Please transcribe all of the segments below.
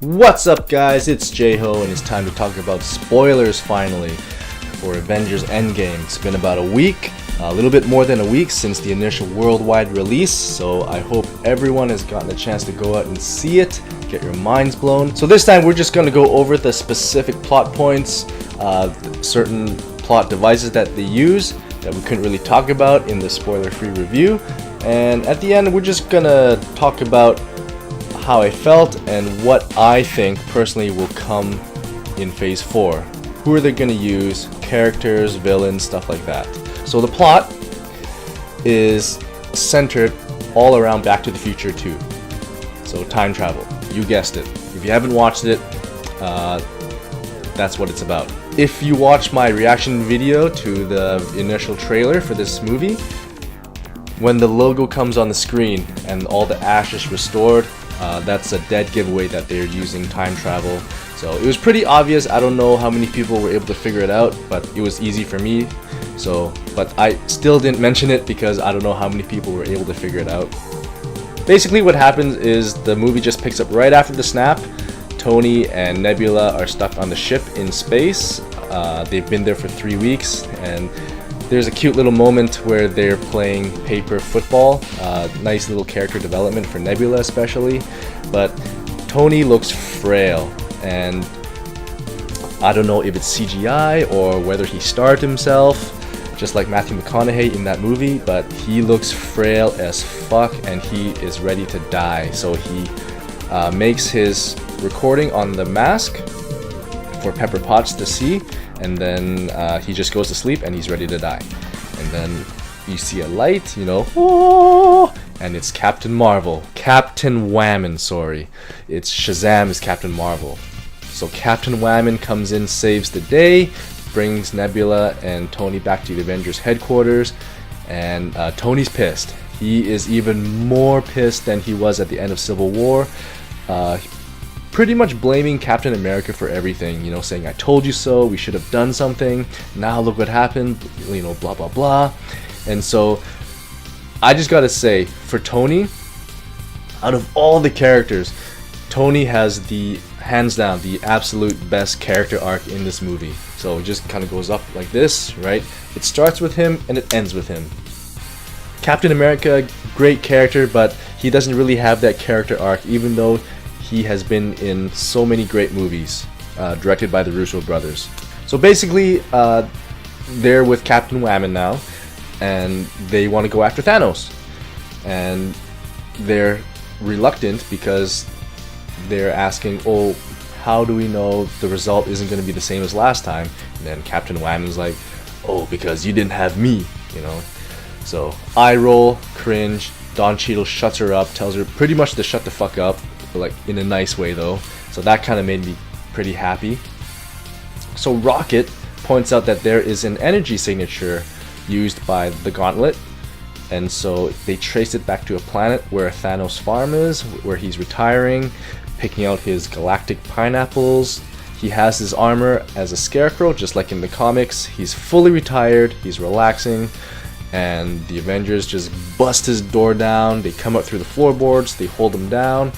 What's up, guys? It's J-Ho, and it's time to talk about spoilers finally for Avengers Endgame. It's been about a week, a little bit more than a week since the initial worldwide release, so I hope everyone has gotten a chance to go out and see it, get your minds blown. So this time we're just going to go over the specific plot points, certain plot devices that they use that we couldn't really talk about in the spoiler-free review, and at the end we're just going to talk about how I felt and what I think personally will come in phase 4. Who are they going to use, characters, villains, stuff like that. So the plot is centered all around Back to the Future 2. So time travel, you guessed it. If you haven't watched it, that's what it's about. If you watch my reaction video to the initial trailer for this movie, when the logo comes on the screen and all the ash is restored, that's a dead giveaway that they're using time travel. So it was pretty obvious. I don't know how many people were able to figure it out, but it was easy for me. But I still didn't mention it because I don't know how many people were able to figure it out. Basically what happens is the movie just picks up right after the snap. Tony and Nebula are stuck on the ship in space. They've been there for 3 weeks, and there's a cute little moment where they're playing paper football. Nice little character development for Nebula especially. But Tony looks frail, and I don't know if it's CGI or whether he starved himself, just like Matthew McConaughey in that movie, but he looks frail as fuck and he is ready to die. So he makes his recording on the mask for Pepper Potts to see, and then he just goes to sleep and he's ready to die. And then you see a light, oh, and it's Captain Marvel. Captain Whammon, sorry. It's Shazam's Captain Marvel. So Captain Whammon comes in, saves the day, brings Nebula and Tony back to the Avengers headquarters, and Tony's pissed. He is even more pissed than he was at the end of Civil War. Pretty much blaming Captain America for everything, saying, I told you so, we should have done something, now look what happened, blah blah blah. And so I just gotta say, for Tony, out of all the characters, Tony has the hands down the absolute best character arc in this movie. So it just kind of goes up like this, right? It starts with him and it ends with him. Captain America, great character, but he doesn't really have that character arc, even though he has been in so many great movies directed by the Russo brothers. So basically, they're with Captain Whammon now, and they want to go after Thanos. And they're reluctant because they're asking, oh, how do we know the result isn't going to be the same as last time? And then Captain Whammon's like, oh, because you didn't have me, So eye roll, cringe. Don Cheadle shuts her up, tells her pretty much to shut the fuck up, but like in a nice way though. So that kind of made me pretty happy. So Rocket points out that there is an energy signature used by the Gauntlet, and so they trace it back to a planet where Thanos' farm is, where he's retiring, picking out his galactic pineapples. He has his armor as a scarecrow, just like in the comics. He's fully retired, he's relaxing, and the Avengers just bust his door down. They come up through the floorboards, they hold him down,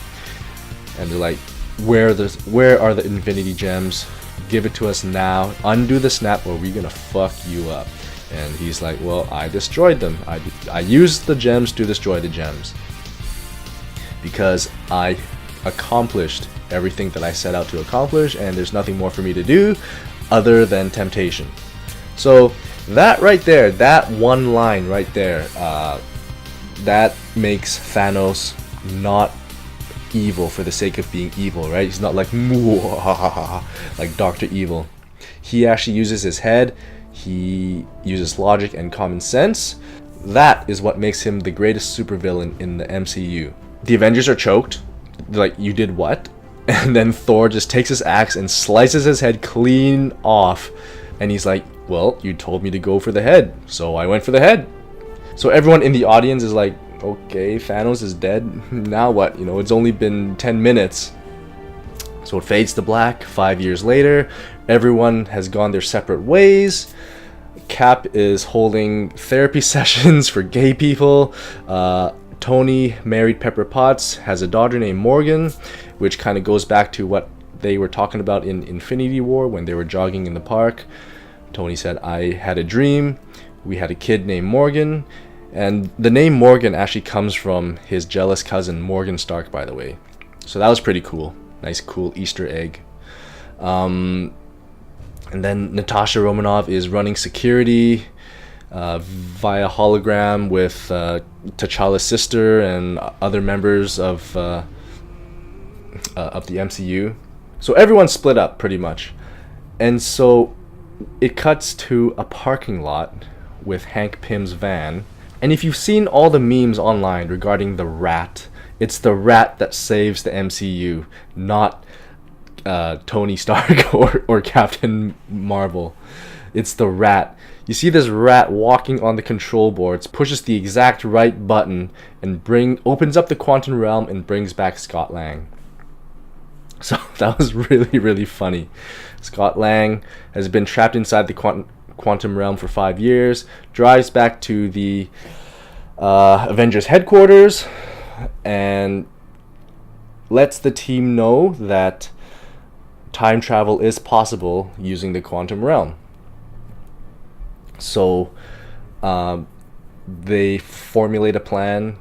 and they're like, where are the Infinity Gems? Give it to us now. Undo the snap or we're gonna fuck you up. And he's like, well, I destroyed them. I used the gems to destroy the gems, because I accomplished everything that I set out to accomplish, and there's nothing more for me to do other than temptation. So that right there, that one line right there, that makes Thanos not evil for the sake of being evil, right? He's not like like Dr. Evil. He actually uses his head, he uses logic and common sense. That is what makes him the greatest supervillain in the MCU. The Avengers are choked. They're like, you did what? And then Thor just takes his axe and slices his head clean off. And he's like, well, you told me to go for the head, so I went for the head. So everyone in the audience is like, okay, Thanos is dead, now what? It's only been 10 minutes. So it fades to black. 5 years later, everyone has gone their separate ways. Cap is holding therapy sessions for gay people. Tony married Pepper Potts, has a daughter named Morgan, which kind of goes back to what they were talking about in Infinity War when they were jogging in the park. Tony said, I had a dream. We had a kid named Morgan. And the name Morgan actually comes from his jealous cousin, Morgan Stark, by the way. So that was pretty cool. Nice, cool Easter egg. And then Natasha Romanoff is running security via hologram with T'Challa's sister and other members of the MCU. So everyone's split up pretty much. And so it cuts to a parking lot with Hank Pym's van. And if you've seen all the memes online regarding the rat, it's the rat that saves the MCU, not Tony Stark or Captain Marvel. It's the rat. You see this rat walking on the control boards, pushes the exact right button, and opens up the quantum realm and brings back Scott Lang. So that was really, really funny. Scott Lang has been trapped inside the quantum realm for 5 years, drives back to the Avengers headquarters, and lets the team know that time travel is possible using the quantum realm. So they formulate a plan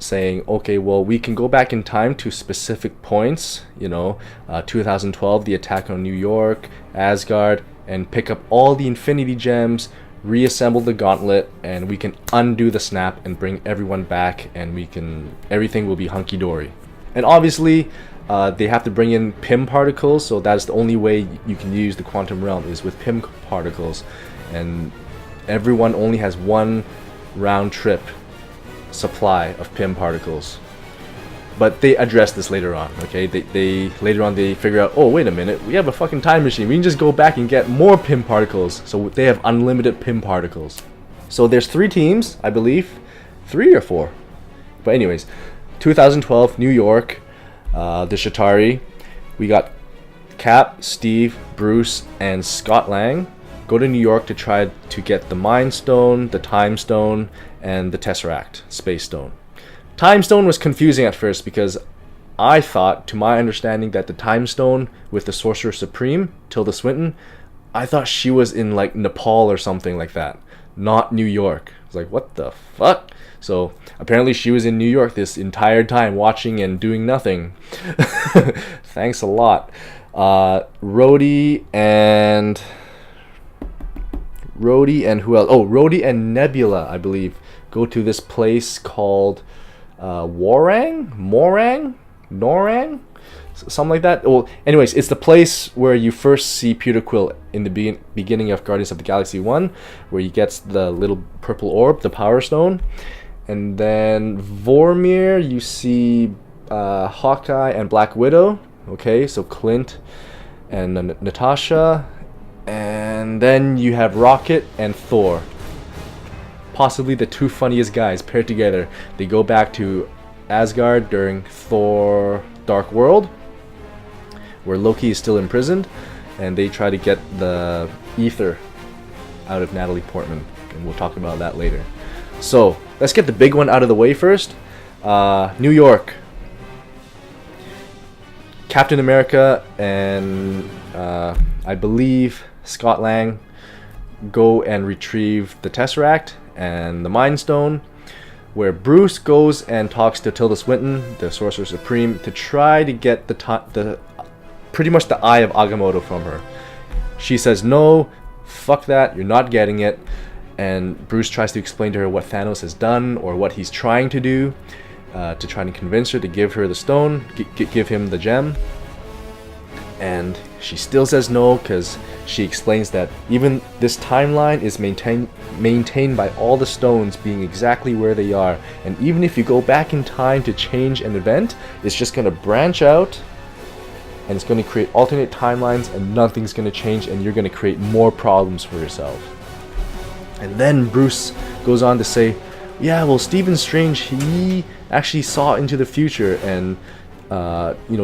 saying, okay, well, we can go back in time to specific points, 2012, the attack on New York, Asgard, and pick up all the Infinity Gems, reassemble the gauntlet, and we can undo the snap and bring everyone back, and everything will be hunky-dory. And obviously, they have to bring in Pym particles, so that's the only way you can use the quantum realm is with Pym particles. And everyone only has one round trip supply of Pym particles. But they address this later on, okay? They later on they figure out, oh, wait a minute, we have a fucking time machine. We can just go back and get more Pym particles. So they have unlimited Pym particles. So there's 3 teams, I believe. 3 or 4. But anyways, 2012, New York, the Shatari. We got Cap, Steve, Bruce, and Scott Lang go to New York to try to get the Mind Stone, the Time Stone, and the Tesseract, Space Stone. Time Stone was confusing at first because I thought, to my understanding, that the Time Stone with the Sorcerer Supreme, Tilda Swinton, I thought she was in like Nepal or something like that, not New York. I was like, what the fuck? So apparently she was in New York this entire time watching and doing nothing. Thanks a lot. Rhodey and who else? Oh, Rhodey and Nebula, I believe, go to this place called Norang? Something like that. Well, anyways, it's the place where you first see Peter Quill in the beginning of Guardians of the Galaxy 1, where he gets the little purple orb, the Power Stone. And then Vormir, you see Hawkeye and Black Widow. Okay, so Clint and Natasha. And then you have Rocket and Thor. Possibly the 2 funniest guys paired together. They go back to Asgard during Thor Dark World, where Loki is still imprisoned, and they try to get the ether out of Natalie Portman. And we'll talk about that later. So, let's get the big one out of the way first. New York. Captain America and I believe Scott Lang go and retrieve the Tesseract and the Mind Stone, where Bruce goes and talks to Tilda Swinton, the Sorcerer Supreme, to try to get pretty much the Eye of Agamotto from her. She says, no, fuck that, you're not getting it. And Bruce tries to explain to her what Thanos has done or what he's trying to do to try and convince her to give her the stone, give him the gem. And she still says no, because she explains that even this timeline is maintained by all the stones being exactly where they are, and even if you go back in time to change an event, it's just going to branch out and it's going to create alternate timelines, and nothing's going to change, and you're going to create more problems for yourself. And then Bruce goes on to say, yeah, well, Stephen Strange, he actually saw into the future, and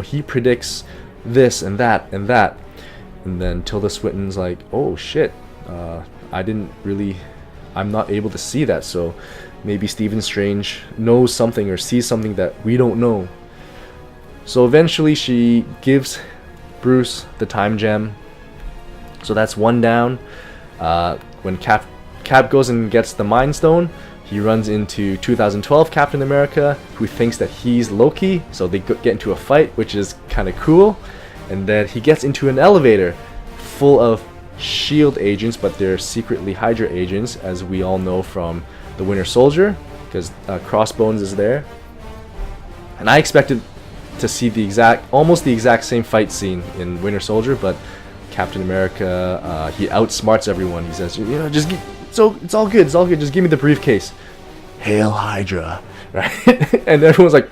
he predicts this and that and that. And then Tilda Swinton's like, oh shit, I'm not able to see that. So maybe Stephen Strange knows something or sees something that we don't know. So eventually she gives Bruce the time gem. So that's one down. When Cap goes and gets the Mind Stone, he runs into 2012 Captain America, who thinks that he's Loki, so they get into a fight, which is kind of cool. And then he gets into an elevator full of SHIELD agents, but they're secretly Hydra agents, as we all know from the Winter Soldier, because Crossbones is there. And I expected to see almost the exact same fight scene in Winter Soldier, but Captain America, he outsmarts everyone. He says, just it's all good, just give me the briefcase. Hail Hydra, right? And everyone's like,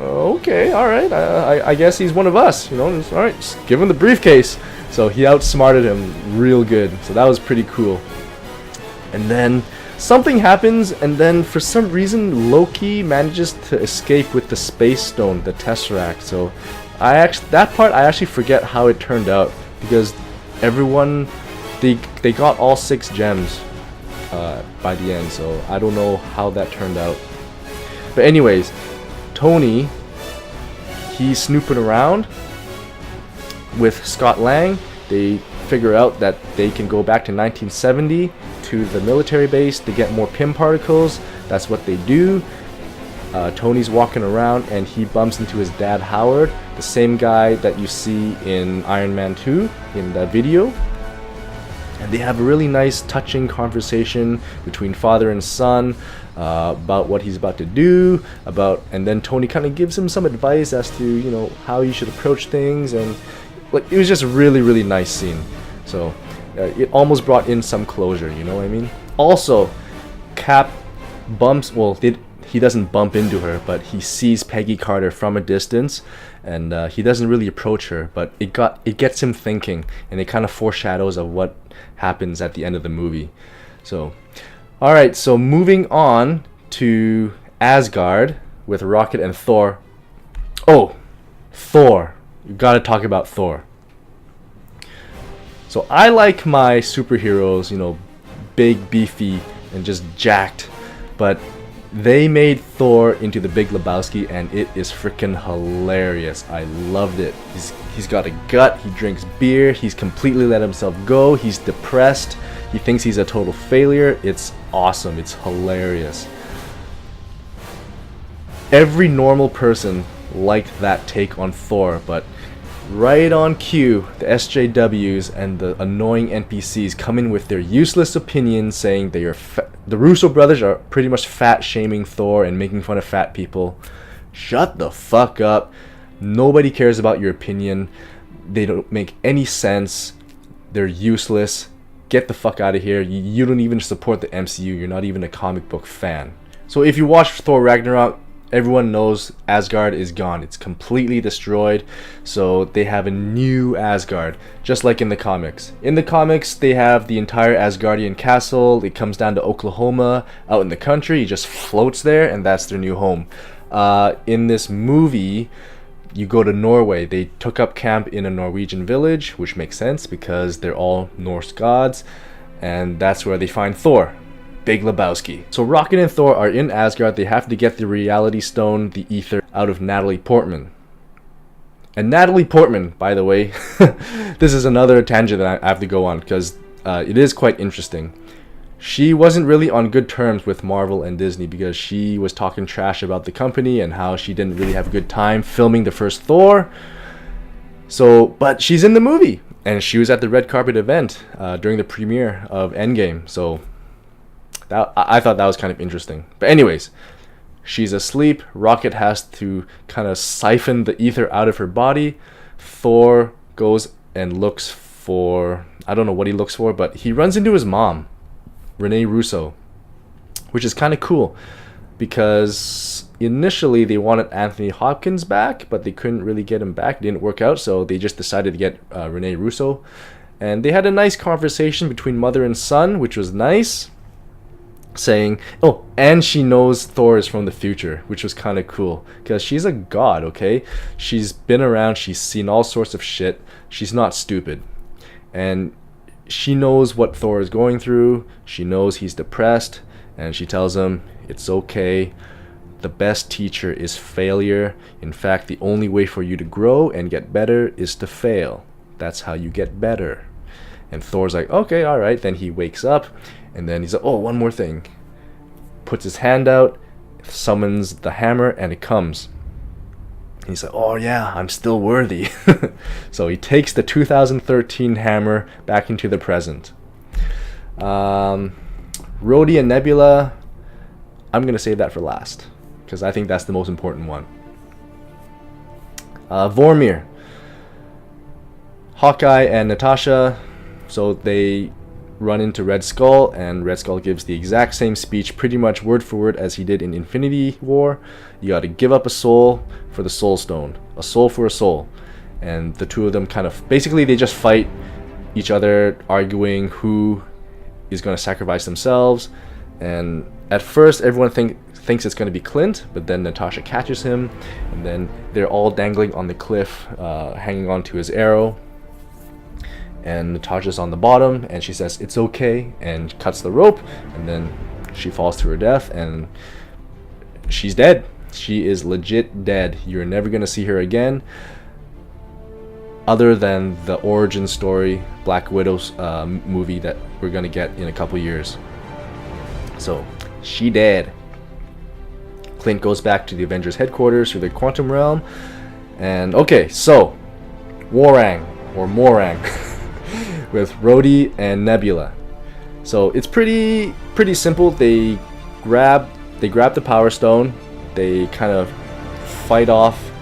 okay, all right, I guess he's one of us, all right, just give him the briefcase. So he outsmarted him real good, so that was pretty cool. And then something happens, and then for some reason Loki manages to escape with the Space Stone, the Tesseract. So that part I actually forget how it turned out, because everyone, they got all 6 gems by the end, so I don't know how that turned out. But anyways, Tony, he's snooping around with Scott Lang. They figure out that they can go back to 1970 to the military base to get more Pym particles. That's what they do. Tony's walking around and he bumps into his dad Howard, the same guy that you see in Iron Man 2 in that video. And they have a really nice, touching conversation between father and son about what he's about to do, and then Tony kind of gives him some advice as to how you should approach things, and it was just a really, really nice scene. So it almost brought in some closure, you know what I mean? Also, Cap he doesn't bump into her, but he sees Peggy Carter from a distance, and he doesn't really approach her, but it gets him thinking, and it kind of foreshadows of what happens at the end of the movie. So, alright, so moving on to Asgard with Rocket and Thor. Oh, Thor. You gotta talk about Thor. So I like my superheroes, big, beefy, and just jacked, but they made Thor into the Big Lebowski, and it is freaking hilarious. I loved it. He's got a gut, he drinks beer, he's completely let himself go, he's depressed, he thinks he's a total failure. It's awesome, it's hilarious. Every normal person liked that take on Thor, but right on cue, the SJWs and the annoying NPCs come in with their useless opinions, saying they are the Russo brothers are pretty much fat shaming Thor and making fun of fat people. Shut the fuck up. Nobody cares about your opinion. They don't make any sense. They're useless. Get the fuck out of here. You don't even support the MCU. You're not even a comic book fan. So if you watch Thor Ragnarok, everyone knows Asgard is gone. It's completely destroyed. So they have a new Asgard, just like in the comics. In the comics, they have the entire Asgardian castle. It comes down to Oklahoma, out in the country. It just floats there, and that's their new home. In this movie, you go to Norway. They took up camp in a Norwegian village, which makes sense because they're all Norse gods. And that's where they find Thor. Big Lebowski. So Rocket and Thor are in Asgard. They have to get the reality stone, the ether, out of Natalie Portman. And Natalie Portman, by the way, this is another tangent that I have to go on because it is quite interesting. She wasn't really on good terms with Marvel and Disney because she was talking trash about the company and how she didn't really have a good time filming the first Thor. So, but she's in the movie, and she was at the red carpet event during the premiere of Endgame. So I thought that was kind of interesting. But anyways, she's asleep. Rocket has to kind of siphon the ether out of her body. Thor goes and looks for, I don't know what he looks for, but he runs into his mom, Renee Russo, which is kind of cool because initially they wanted Anthony Hopkins back, but they couldn't really get him back. It didn't work out, so they just decided to get Renee Russo. And they had a nice conversation between mother and son, which was nice. Saying, oh, and she knows Thor is from the future, which was kind of cool because she's a god, okay? She's been around, she's seen all sorts of shit. She's not stupid. And she knows what Thor is going through. She knows he's depressed. And she tells him, it's okay. The best teacher is failure. In fact, the only way for you to grow and get better is to fail. That's how you get better. And Thor's like, okay, all right. Then he wakes up, and then he's like, oh, one more thing. Puts his hand out, summons the hammer, and it comes. And he's like, oh yeah, I'm still worthy. So he takes the 2013 hammer back into the present. Rhodey and Nebula, I'm going to save that for last, because I think that's the most important one. Vormir. Hawkeye and Natasha, so they run into Red Skull, and Red Skull gives the exact same speech, pretty much word for word as he did in Infinity War. You got to give up a soul for the Soul Stone, a soul for a soul. And the two of them kind of, basically they just fight each other, arguing who is going to sacrifice themselves. And at first everyone thinks it's going to be Clint, but then Natasha catches him, and then they're all dangling on the cliff, hanging on to his arrow. And Natasha's on the bottom, and she says, it's okay, and cuts the rope, and then she falls to her death, and she's dead. She is legit dead. You're never going to see her again, other than the origin story, Black Widow's movie that we're going to get in a couple years. So, she dead. Clint goes back to the Avengers headquarters through the quantum realm, and okay, so, Warang, or Morang, with Rhodey and Nebula. So it's pretty simple. They grab the Power Stone. They kind of fight off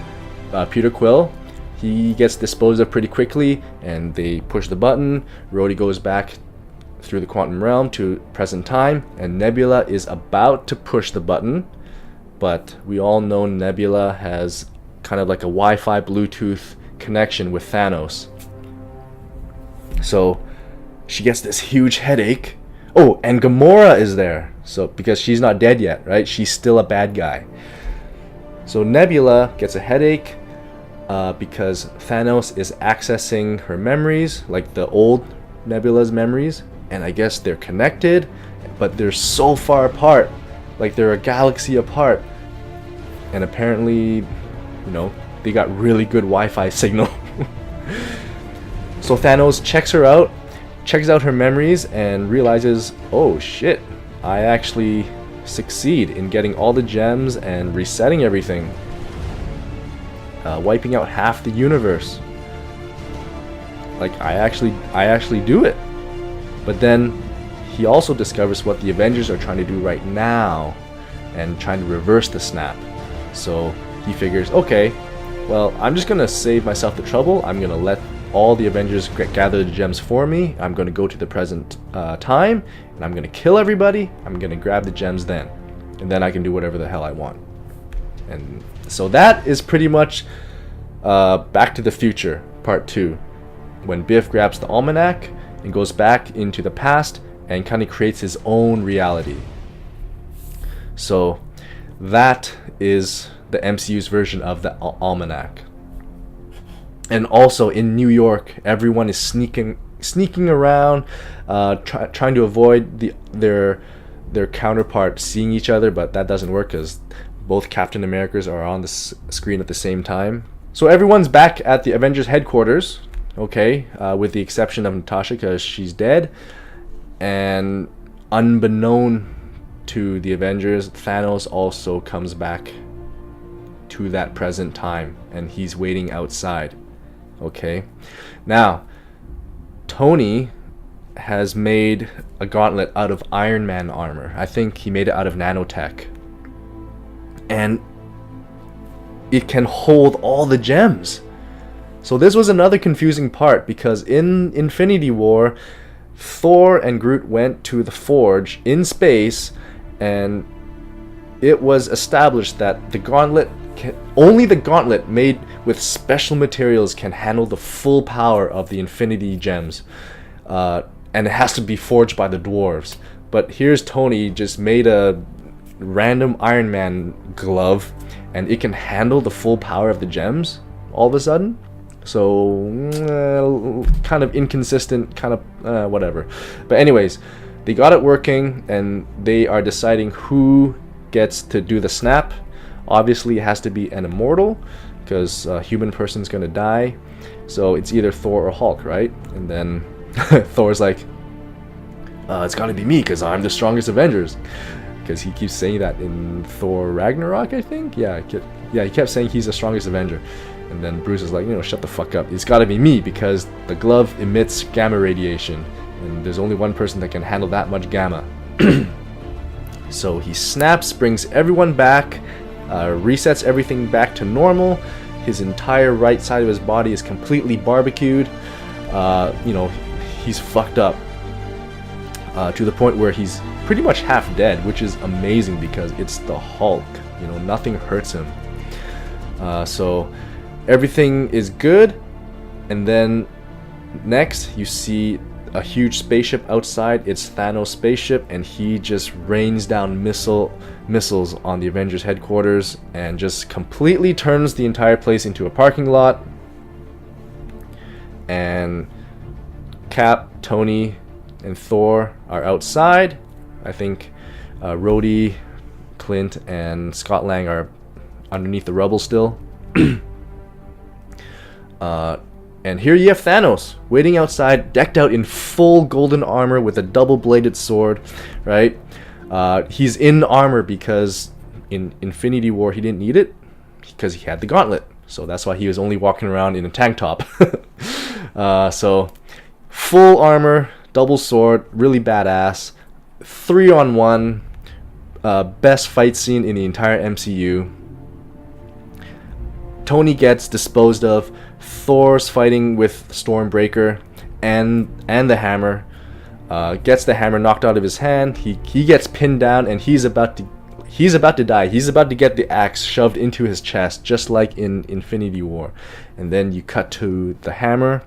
Peter Quill. He gets disposed of pretty quickly, and they push the button. Rhodey goes back through the quantum realm to present time, and Nebula is about to push the button, but we all know Nebula has kind of like a Wi-Fi Bluetooth connection with Thanos. So she gets this huge headache. Oh, and Gamora is there. So because she's not dead yet, right? She's still a bad guy. So Nebula gets a headache because Thanos is accessing her memories, like the old Nebula's memories, and I guess they're connected, but they're so far apart, like they're a galaxy apart. And apparently, they got really good Wi-Fi signal. So Thanos checks out her memories, and realizes, oh shit, I actually succeed in getting all the gems and resetting everything, wiping out half the universe. Like I actually do it. But then he also discovers what the Avengers are trying to do right now, and trying to reverse the snap. So he figures, okay, well, I'm just gonna save myself the trouble. I'm gonna let all the Avengers gather the gems for me. I'm going to go to the present time, and I'm going to kill everybody. I'm going to grab the gems then, and then I can do whatever the hell I want. And so that is pretty much Back to the Future Part 2, when Biff grabs the almanac and goes back into the past and kind of creates his own reality. So that is the MCU's version of the almanac. And also in New York, everyone is sneaking around, trying to avoid their counterpart seeing each other, but that doesn't work because both Captain Americas are on the screen at the same time. So everyone's back at the Avengers headquarters, okay, with the exception of Natasha because she's dead. And unbeknown to the Avengers, Thanos also comes back to that present time, and he's waiting outside. Okay, now Tony has made a gauntlet out of Iron Man armor. I think he made it out of nanotech, and it can hold all the gems. So this was another confusing part, because in Infinity War, Thor and Groot went to the forge in space, and it was established that the gauntlet only the gauntlet made with special materials can handle the full power of the Infinity Gems, and it has to be forged by the dwarves. But here's Tony just made a random Iron Man glove, and it can handle the full power of the gems all of a sudden. So kind of inconsistent, kind of whatever. But anyways, they got it working, and they are deciding who gets to do the snap. Obviously, it has to be an immortal, because a human person's gonna die. So it's either Thor or Hulk, right? And then Thor's like, it's gotta be me, because I'm the strongest Avengers. Because he keeps saying that in Thor Ragnarok, I think? Yeah, he kept saying he's the strongest Avenger. And then Bruce is like, shut the fuck up. It's gotta be me, because the glove emits gamma radiation. And there's only one person that can handle that much gamma. So he snaps, brings everyone back, resets everything back to normal. His entire right side of his body is completely barbecued. He's fucked up. To the point where he's pretty much half dead, which is amazing because it's the Hulk. Nothing hurts him. So everything is good. And then next you see a huge spaceship outside. It's Thanos' spaceship, and he just rains down missiles on the Avengers headquarters and just completely turns the entire place into a parking lot. And Cap, Tony, and Thor are outside. I think Rhodey, Clint, and Scott Lang are underneath the rubble still. And here you have Thanos waiting outside, decked out in full golden armor with a double-bladed sword, right? He's in armor because in Infinity War he didn't need it because he had the gauntlet. So that's why he was only walking around in a tank top. So full armor, double sword, really badass. 3-on-1, best fight scene in the entire MCU. Tony gets disposed of. Thor's fighting with Stormbreaker and the hammer. Gets the hammer knocked out of his hand. He gets pinned down, and he's about to die. He's about to get the axe shoved into his chest, just like in Infinity War. And then you cut to the hammer,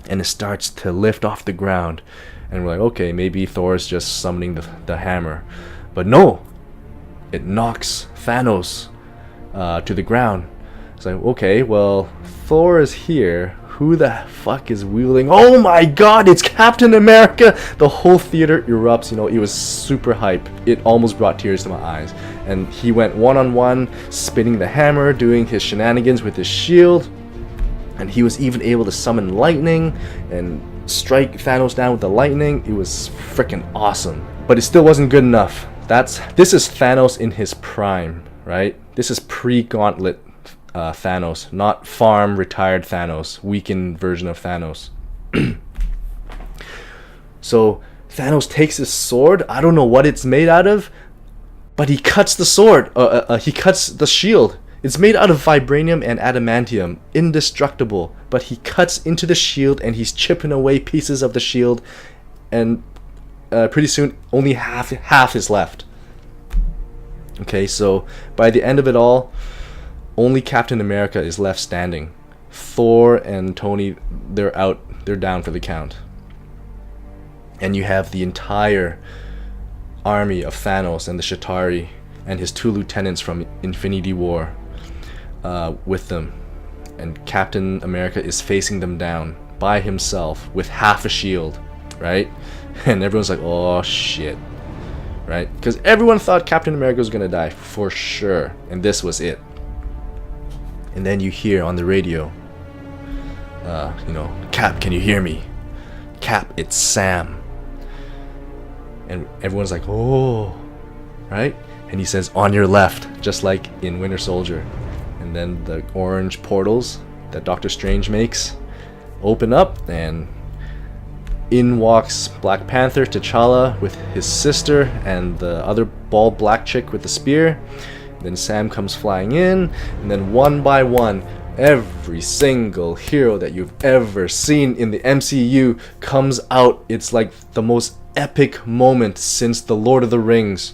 and it starts to lift off the ground. And we're like, okay, maybe Thor's just summoning the hammer. But no! It knocks Thanos to the ground. It's like, okay, well, Thor is here. Who the fuck is wielding? Oh my god, it's Captain America! The whole theater erupts, it was super hype. It almost brought tears to my eyes. And he went one-on-one, spinning the hammer, doing his shenanigans with his shield. And he was even able to summon lightning and strike Thanos down with the lightning. It was freaking awesome. But it still wasn't good enough. This is Thanos in his prime, right? This is pre-gauntlet Thanos, not farm retired Thanos, weakened version of Thanos. So Thanos takes his sword. I don't know what it's made out of, but he cuts the sword. He cuts the shield. It's made out of vibranium and adamantium, indestructible. But he cuts into the shield, and he's chipping away pieces of the shield, and pretty soon only half is left. Okay, so by the end of it all, only Captain America is left standing. Thor and Tony, they're out. They're down for the count. And you have the entire army of Thanos and the Chitauri and his 2 lieutenants from Infinity War with them. And Captain America is facing them down by himself with half a shield, right? And everyone's like, oh shit, right? Because everyone thought Captain America was gonna die for sure, and this was it. And then you hear on the radio, Cap, can you hear me? Cap, it's Sam. And everyone's like, oh, right? And he says, on your left, just like in Winter Soldier. And then the orange portals that Doctor Strange makes open up, and in walks Black Panther, T'Challa with his sister, and the other bald black chick with the spear. Then Sam comes flying in, and then one by one, every single hero that you've ever seen in the MCU comes out. It's like the most epic moment since the Lord of the Rings.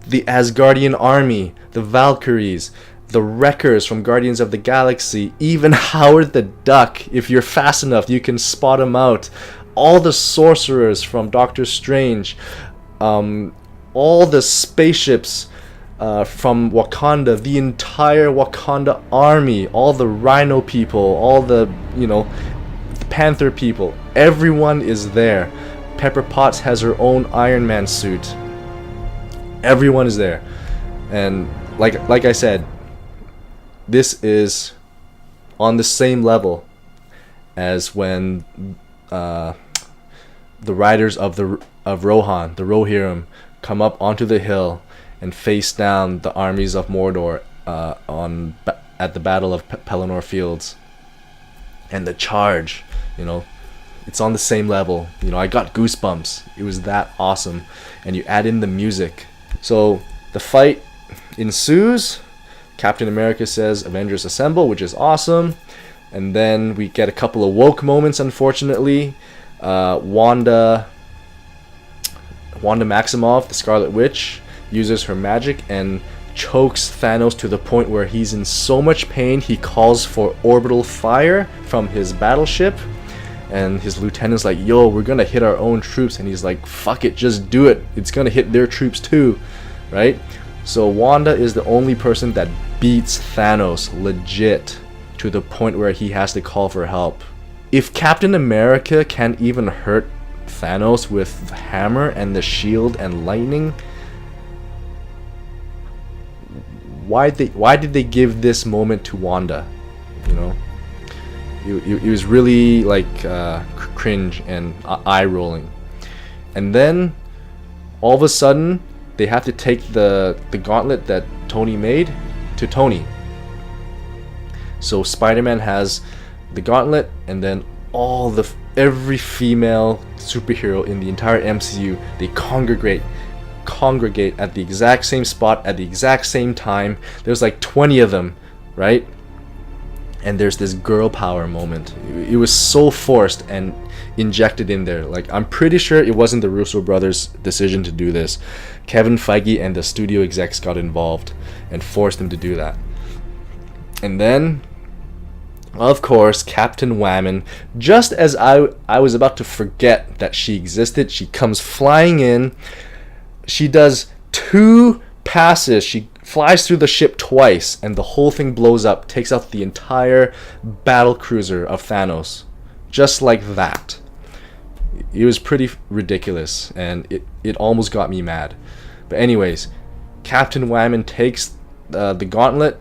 The Asgardian army, the Valkyries, the Wreckers from Guardians of the Galaxy, even Howard the Duck, if you're fast enough, you can spot him out. All the sorcerers from Doctor Strange, all the spaceships from Wakanda, the entire Wakanda army, all the Rhino people, all the, Panther people, everyone is there. Pepper Potts has her own Iron Man suit. Everyone is there. And like I said, this is on the same level as when the riders of Rohan, the Rohirrim, come up onto the hill and face down the armies of Mordor at the Battle of Pelennor Fields. And the charge, it's on the same level. I got goosebumps. It was that awesome. And you add in the music. So the fight ensues. Captain America says, "Avengers assemble," which is awesome. And then we get a couple of woke moments, unfortunately. Wanda Maximoff, the Scarlet Witch, uses her magic and chokes Thanos to the point where he's in so much pain he calls for orbital fire from his battleship. And his lieutenant's like, "Yo, we're gonna hit our own troops." And he's like, "Fuck it, just do it. It's gonna hit their troops too," right? So Wanda is the only person that beats Thanos legit to the point where he has to call for help. If Captain America can't even hurt Thanos with the hammer and the shield and lightning, why did they give this moment to Wanda? It was really like cringe and eye rolling. And then all of a sudden they have to take the gauntlet that Tony made to Tony. So Spider-Man has the gauntlet, and then every female superhero in the entire MCU, they congregate at the exact same spot at the exact same time. There's like 20 of them, right? And there's this girl power moment. It was so forced and injected in there. Like, I'm pretty sure it wasn't the Russo brothers' decision to do this. Kevin Feige and the studio execs got involved and forced them to do that. And then, of course, Captain Whammon, just as I was about to forget that she existed, she comes flying in. She does 2 passes. She flies through the ship twice, and the whole thing blows up, takes out the entire battle cruiser of Thanos. Just like that. It was pretty ridiculous, and it almost got me mad. But anyways, Captain Whammon takes the gauntlet,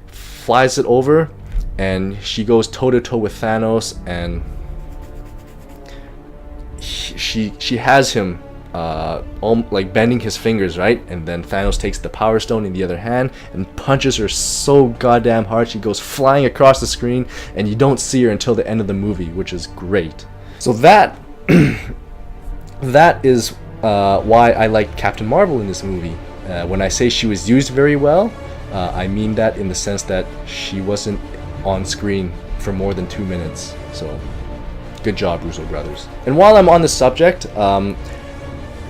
flies it over, and she goes toe-to-toe with Thanos, and she has him like bending his fingers, right? And then Thanos takes the Power Stone in the other hand and punches her so goddamn hard she goes flying across the screen, and you don't see her until the end of the movie, which is great. So that is why I like Captain Marvel in this movie. When I say she was used very well, I mean that in the sense that she wasn't on screen for more than 2 minutes. So good job, Russo brothers. And while I'm on the subject,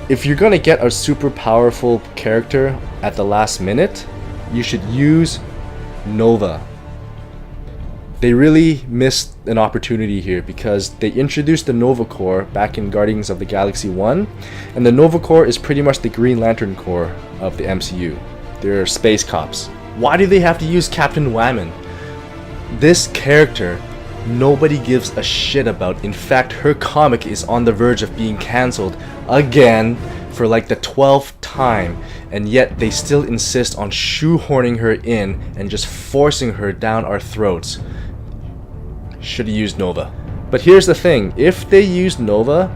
if you're gonna get a super powerful character at the last minute, you should use Nova. They really missed an opportunity here because they introduced the Nova Corps back in Guardians of the Galaxy 1, and the Nova Corps is pretty much the Green Lantern Corps of the MCU. They're space cops. Why do they have to use Captain Whammon? This character nobody gives a shit about. In fact, her comic is on the verge of being cancelled again for like the 12th time, and yet they still insist on shoehorning her in and just forcing her down our throats. Should have used Nova. But here's the thing, if they used Nova,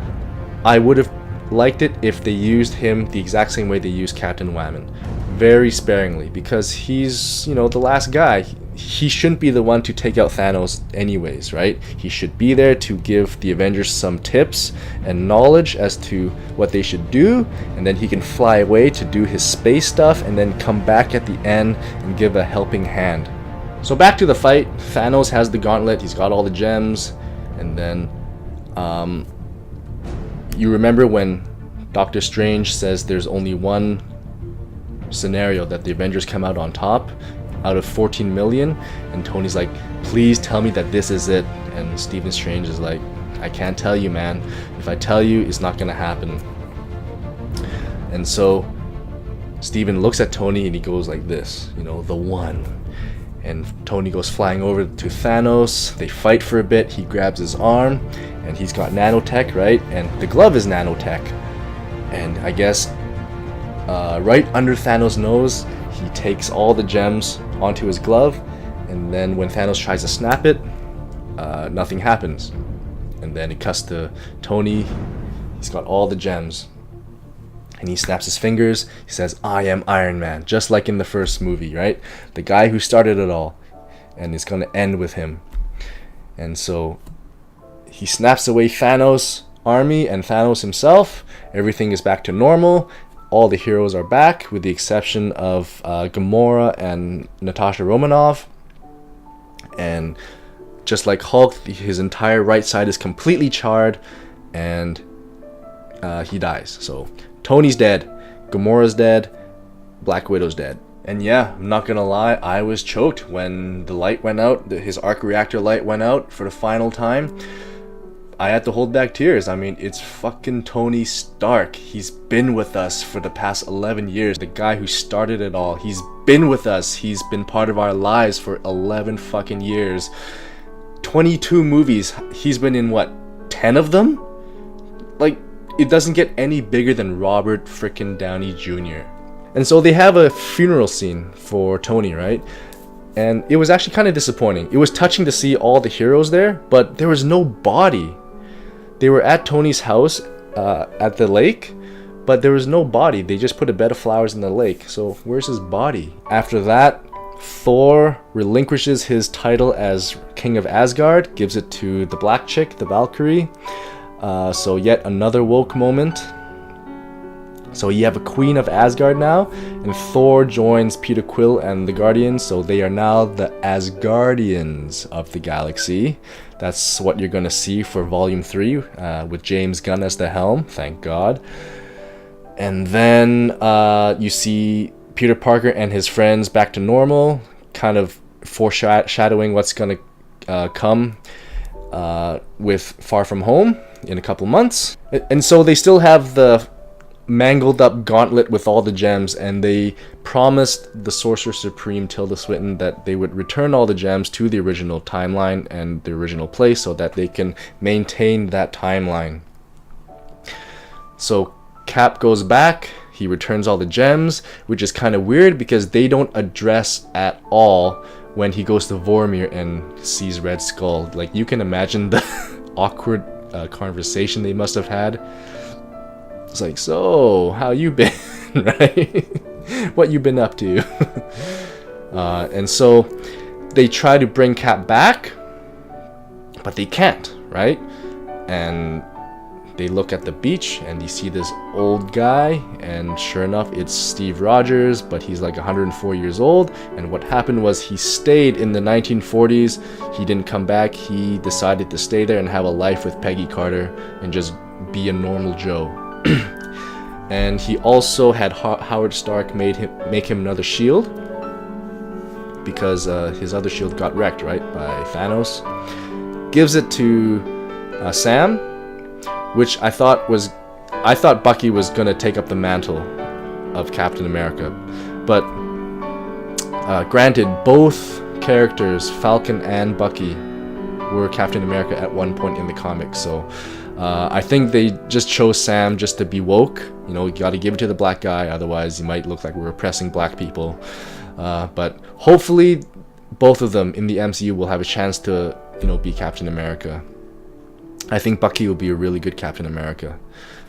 I would have liked it if they used him the exact same way they used Captain Whammon. Very sparingly, because he's, the last guy. He shouldn't be the one to take out Thanos anyways, right? He should be there to give the Avengers some tips and knowledge as to what they should do, and then he can fly away to do his space stuff and then come back at the end and give a helping hand. So back to the fight. Thanos has the gauntlet, he's got all the gems, and then you remember when Doctor Strange says there's only one scenario that the Avengers come out on top out of 14 million, and Tony's like, please tell me that this is it, and Stephen Strange is like, I can't tell you, man. If I tell you, it's not gonna happen. And so Stephen looks at Tony and he goes like this, the one, and Tony goes flying over to Thanos. They fight for a bit. He grabs his arm, and he's got nanotech, right? And the glove is nanotech. And I guess right under Thanos' nose, he takes all the gems onto his glove, and then when Thanos tries to snap it, nothing happens. And then it cuts to Tony. He's got all the gems, and he snaps his fingers. He says, "I am Iron Man," just like in the first movie, right? The guy who started it all, and it's gonna end with him. And so he snaps away Thanos' army and Thanos himself. Everything is back to normal. All the heroes are back, with the exception of Gamora and Natasha Romanoff. And just like Hulk, his entire right side is completely charred, and he dies. So Tony's dead, Gamora's dead, Black Widow's dead. And yeah, I'm not gonna lie, I was choked when the light went out, his arc reactor light went out for the final time. I had to hold back tears. I mean, it's fucking Tony Stark. He's been with us for the past 11 years. The guy who started it all. He's been with us. He's been part of our lives for 11 fucking years. 22 movies. He's been in what, 10 of them? Like, it doesn't get any bigger than Robert frickin' Downey Jr. And so they have a funeral scene for Tony, right? And it was actually kind of disappointing. It was touching to see all the heroes there, but there was no body. They were at Tony's house at the lake, but there was no body. They just put a bed of flowers in the lake. So where's his body? After that, Thor relinquishes his title as King of Asgard, gives it to the black chick, the Valkyrie. So yet another woke moment. So you have a Queen of Asgard now, and Thor joins Peter Quill and the Guardians, so they are now the Asgardians of the galaxy. That's what you're gonna see for Volume 3, with James Gunn as the helm, thank God. And then you see Peter Parker and his friends back to normal, kind of foreshadowing what's gonna come with Far From Home in a couple months. And so they still have the mangled up gauntlet with all the gems, and they promised the Sorcerer Supreme Tilda Swinton that they would return all the gems to the original timeline and the original place so that they can maintain that timeline. So Cap goes back, he returns all the gems, which is kind of weird because they don't address at all when he goes to Vormir and sees Red Skull. Like, you can imagine the awkward conversation they must have had. It's like, so, how you been, right? What you been up to? And so they try to bring Cap back, but they can't, right? And they look at the beach and you see this old guy, and sure enough, it's Steve Rogers, but he's like 104 years old. And what happened was he stayed in the 1940s. He didn't come back. He decided to stay there and have a life with Peggy Carter and just be a normal Joe. And he also had Howard Stark make him another shield, because his other shield got wrecked, right, by Thanos. Gives it to Sam, which I thought Bucky was gonna take up the mantle of Captain America, but granted, both characters, Falcon and Bucky, were Captain America at one point in the comics, so I think they just chose Sam just to be woke. You know, you gotta give it to the black guy, otherwise you might look like we're oppressing black people. But hopefully both of them in the MCU will have a chance to, you know, be Captain America. I think Bucky will be a really good Captain America,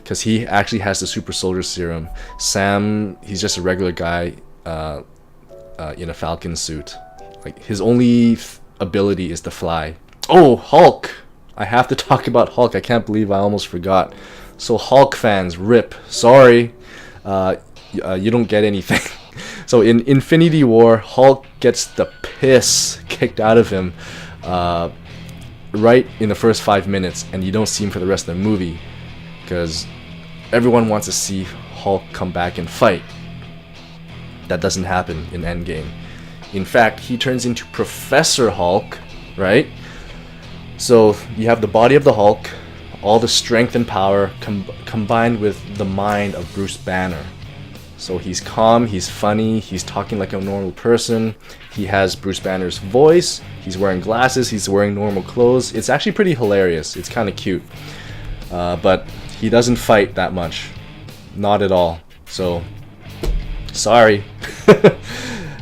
because he actually has the super soldier serum. Sam, he's just a regular guy in a Falcon suit. Like, his only ability is to fly. Oh, Hulk! I have to talk about Hulk. I can't believe I almost forgot. So Hulk fans, rip. Sorry, you don't get anything. So in Infinity War, Hulk gets the piss kicked out of him right in the first 5 minutes, and you don't see him for the rest of the movie, because everyone wants to see Hulk come back and fight. That doesn't happen in Endgame. In fact, he turns into Professor Hulk, right? So you have the body of the Hulk, all the strength and power combined with the mind of Bruce Banner. So he's calm, he's funny, he's talking like a normal person. He has Bruce Banner's voice. He's wearing glasses, he's wearing normal clothes. It's actually pretty hilarious. It's kind of cute. But he doesn't fight that much. Not at all. So, sorry.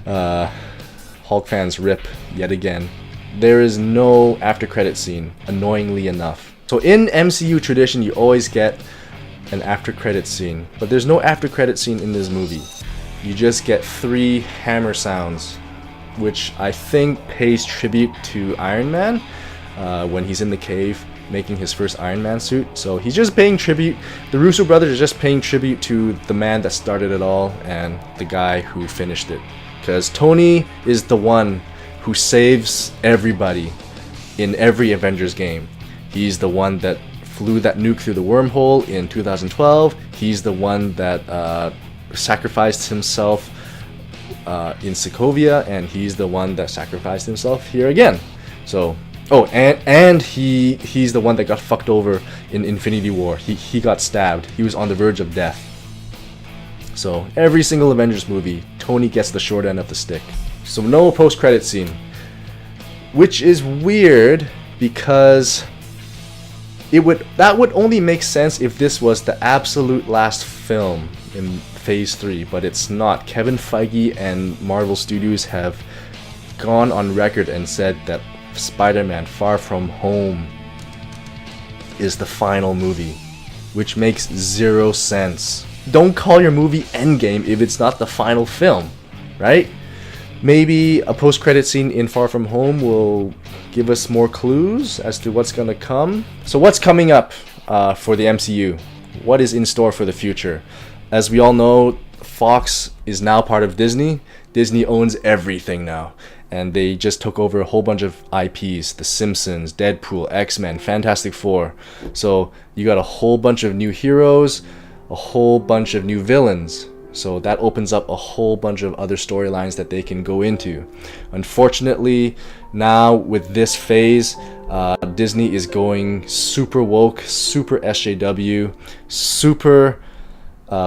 Hulk fans rip yet again. There is no after credit scene, annoyingly enough. So in MCU tradition, you always get an after credit scene, but there's no after credit scene in this movie. You just get 3 hammer sounds, which I think pays tribute to Iron Man when he's in the cave making his first Iron Man suit. So he's just paying tribute. The Russo brothers are just paying tribute to the man that started it all and the guy who finished it. Because Tony is the one who saves everybody in every Avengers game. He's the one that flew that nuke through the wormhole in 2012. He's the one that sacrificed himself in Sokovia, and he's the one that sacrificed himself here again. So, and he's the one that got fucked over in Infinity War. He got stabbed. He was on the verge of death. So every single Avengers movie, Tony gets the short end of the stick. So no post-credit scene, which is weird because that would only make sense if this was the absolute last film in Phase 3, but it's not. Kevin Feige and Marvel Studios have gone on record and said that Spider-Man Far From Home is the final movie, which makes 0 sense. Don't call your movie Endgame if it's not the final film, right? Maybe a post-credit scene in Far From Home will give us more clues as to what's gonna come. So what's coming up for the MCU? What is in store for the future? As we all know, Fox is now part of Disney. Disney owns everything now. And they just took over a whole bunch of IPs. The Simpsons, Deadpool, X-Men, Fantastic Four. So you got a whole bunch of new heroes, a whole bunch of new villains. So that opens up a whole bunch of other storylines that they can go into. Unfortunately, now with this phase, Disney is going super woke, super SJW, super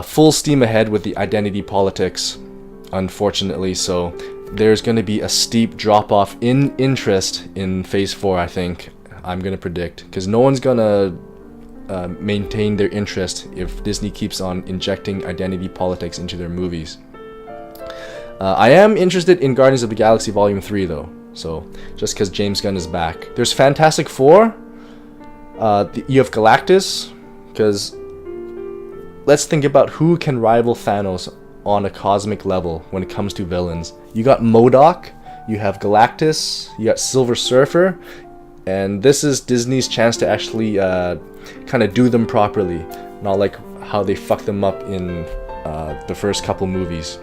full steam ahead with the identity politics, unfortunately. So there's going to be a steep drop off in interest in Phase 4, I think. I'm going to predict. Because no one's going to maintain their interest if Disney keeps on injecting identity politics into their movies. I am interested in Guardians of the Galaxy Volume 3 though, so just because James Gunn is back. There's Fantastic Four, you have Galactus, because let's think about who can rival Thanos on a cosmic level when it comes to villains. You got MODOK, you have Galactus, you got Silver Surfer, and this is Disney's chance to actually kind of do them properly, not like how they fucked them up in the first couple movies.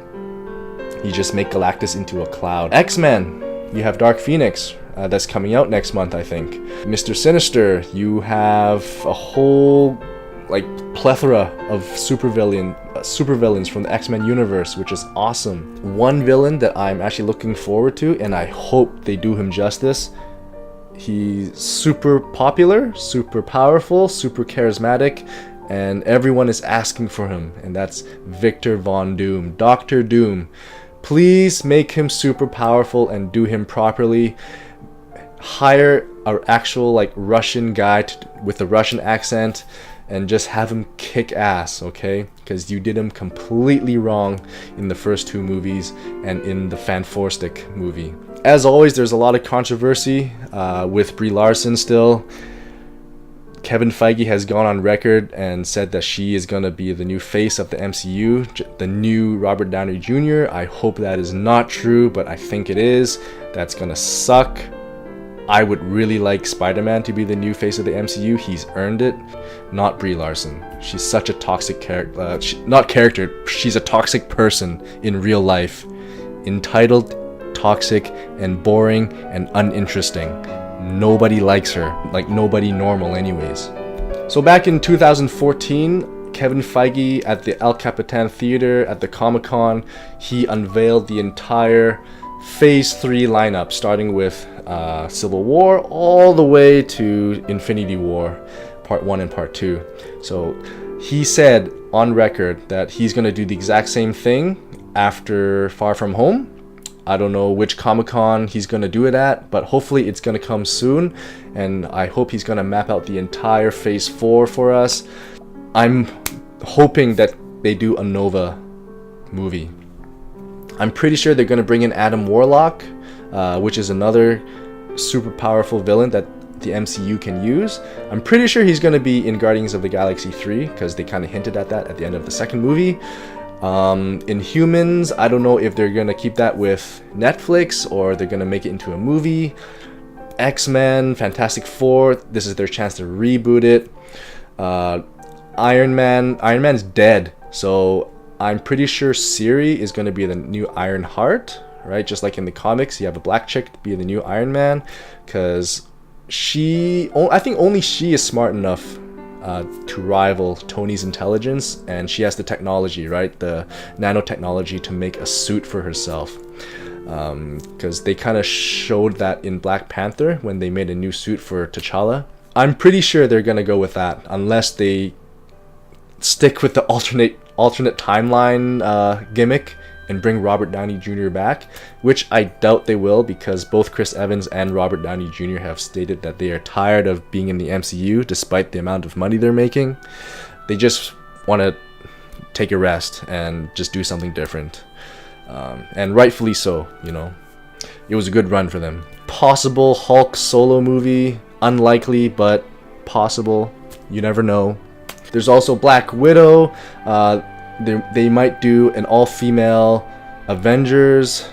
You just make Galactus into a cloud. X-Men, you have Dark Phoenix, that's coming out next month, I think. Mr. Sinister, you have a whole plethora of supervillains from the X-Men universe, which is awesome. One villain that I'm actually looking forward to, and I hope they do him justice. He's super popular, super powerful, super charismatic, and everyone is asking for him, and that's Victor Von Doom, Dr. Doom. Please make him super powerful and do him properly. Hire an actual Russian guy with a Russian accent and just have him kick ass, okay? Because you did him completely wrong in the first 2 movies and in the Fanforstic movie. As always, there's a lot of controversy with Brie Larson still. Kevin Feige has gone on record and said that she is going to be the new face of the MCU, the new Robert Downey Jr. I hope that is not true, but I think it is. That's going to suck. I would really like Spider-Man to be the new face of the MCU. He's earned it, not Brie Larson. She's such a toxic character. She's a toxic person in real life. Entitled, toxic, and boring, and uninteresting. Nobody likes her, nobody normal anyways. So back in 2014, Kevin Feige at the El Capitan Theater at the Comic-Con, he unveiled the entire Phase 3 lineup, starting with Civil War all the way to Infinity War, Part 1 and Part 2. So he said on record that he's gonna do the exact same thing after Far From Home. I don't know which Comic-Con he's gonna do it at, but hopefully it's gonna come soon, and I hope he's gonna map out the entire Phase 4 for us. I'm hoping that they do a Nova movie. I'm pretty sure they're gonna bring in Adam Warlock, which is another super powerful villain that the MCU can use. I'm pretty sure he's gonna be in Guardians of the Galaxy 3, because they kind of hinted at that at the end of the second movie. Inhumans, I don't know if they're gonna keep that with Netflix or they're gonna make it into a movie. X-Men, Fantastic Four, this is their chance to reboot it. Iron Man's dead, so I'm pretty sure Siri is gonna be the new Iron Heart, right? Just like in the comics, you have a black chick to be the new Iron Man, because I think only she is smart enough to rival Tony's intelligence, and she has the technology, right? The nanotechnology to make a suit for herself. Because they kind of showed that in Black Panther when they made a new suit for T'Challa. I'm pretty sure they're gonna go with that, unless they stick with the alternate timeline gimmick and bring Robert Downey Jr. back, which I doubt they will, because both Chris Evans and Robert Downey Jr. have stated that they are tired of being in the MCU despite the amount of money they're making. They just want to take a rest and just do something different. And rightfully so, you know. It was a good run for them. Possible Hulk solo movie, unlikely, but possible. You never know. There's also Black Widow. They might do an all-female Avengers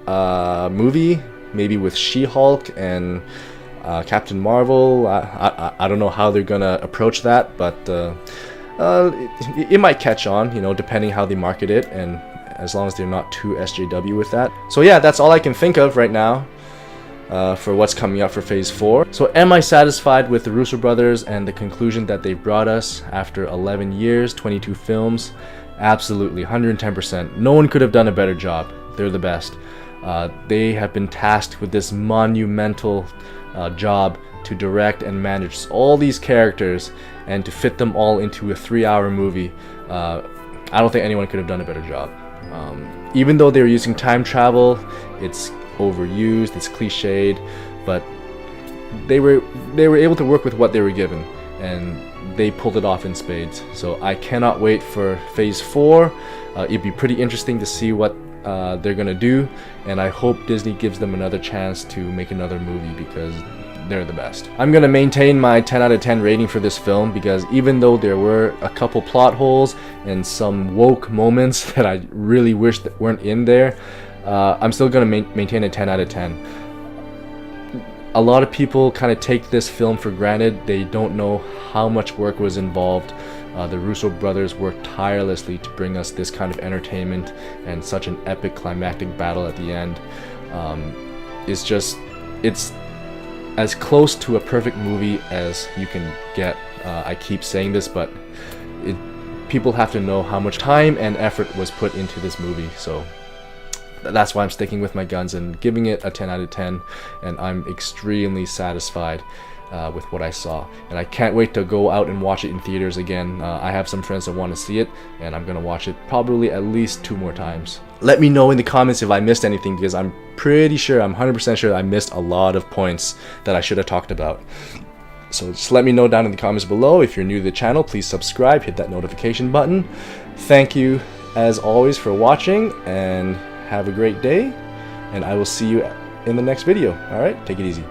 movie, maybe with She-Hulk and Captain Marvel. I don't know how they're gonna approach that, but it might catch on, you know, depending how they market it, and as long as they're not too SJW with that. So yeah, that's all I can think of right now for what's coming up for Phase 4. So am I satisfied with the Russo brothers and the conclusion that they brought us after 11 years, 22 films? Absolutely, 110%. No one could have done a better job. They're the best. They have been tasked with this monumental job to direct and manage all these characters and to fit them all into a 3-hour movie. I don't think anyone could have done a better job. Even though they were using time travel, it's overused, it's cliched, but they were able to work with what they were given, and they pulled it off in spades. So I cannot wait for Phase 4. It'd be pretty interesting to see what they're gonna do, and I hope Disney gives them another chance to make another movie, because they're the best. I'm gonna maintain my 10 out of 10 rating for this film, because even though there were a couple plot holes and some woke moments that I really wish that weren't in there, I'm still gonna maintain a 10 out of 10. A lot of people kind of take this film for granted. They don't know how much work was involved. The Russo brothers worked tirelessly to bring us this kind of entertainment and such an epic climactic battle at the end. It's as close to a perfect movie as you can get. I keep saying this, but people have to know how much time and effort was put into this movie. So that's why I'm sticking with my guns and giving it a 10 out of 10, and I'm extremely satisfied with what I saw, and I can't wait to go out and watch it in theaters again. I have some friends that want to see it, and I'm gonna watch it probably at least 2 more times. Let me know in the comments if I missed anything, because I'm pretty sure, I'm 100% sure I missed a lot of points that I should have talked about. So just let me know down in the comments below. If you're new to the channel, please subscribe, hit that notification button. Thank you as always for watching, and have a great day, and I will see you in the next video. Alright, take it easy.